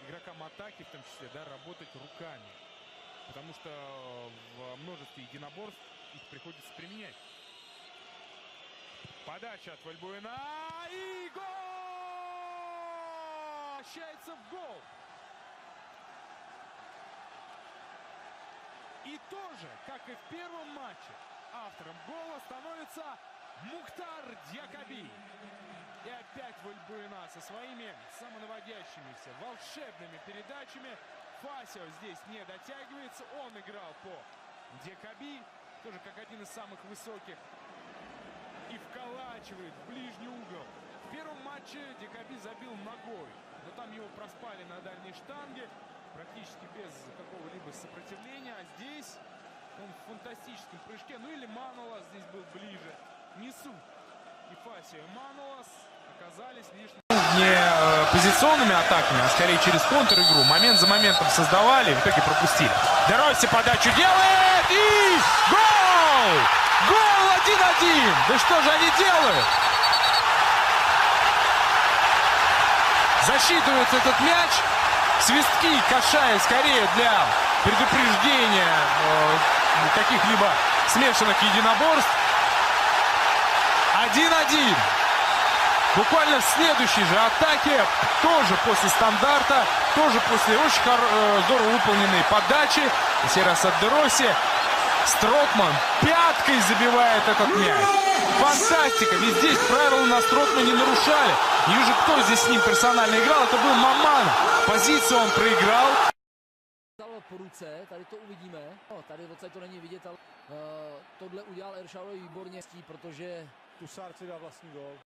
игрокам атаки, в том числе, да, работать руками. Потому что в множестве единоборств их приходится применять. Подача от Вальбуэна. И гол! Вращается в гол. И тоже, как и в первом матче, автором гола становится Мухтар Дьякаби. И опять Вальбуэна со своими самонаводящимися волшебными передачами. Фасио здесь не дотягивается. Он играл по Дьякаби, тоже как один из самых высоких. И вколачивает в ближний угол. В первом матче Дьякаби забил ногой, но там его проспали на дальней штанге, практически без какого-либо сопротивления. А здесь он в фантастическом прыжке. Ну или Манолас здесь был ближе. Не суть. И Фасио, и Манолас оказались лишь не позиционными атаками, а скорее через контр-игру. Момент за моментом создавали, в итоге пропустили. Де Росси подачу делает и гол! Гол 1-1! Да что же они делают? Засчитывается этот мяч. Свистки Кашая скорее для предупреждения каких-либо смешанных единоборств. 1-1. Буквально в следующей же атаке, тоже после стандарта, тоже после очень здорово выполненной подачи, на сей раз от Де Росси, Стротман пяткой забивает этот мяч. Фантастика, ведь здесь правила на Стротмане нарушали. Не вижу, кто здесь с ним персонально играл, это был Маман. Позицию он проиграл. Po ruce, tady to uvidíme. No, tady odsaď to není vidět, ale tohle udělal Eršalovi výborně, protože Tusár si dá vlastní gól.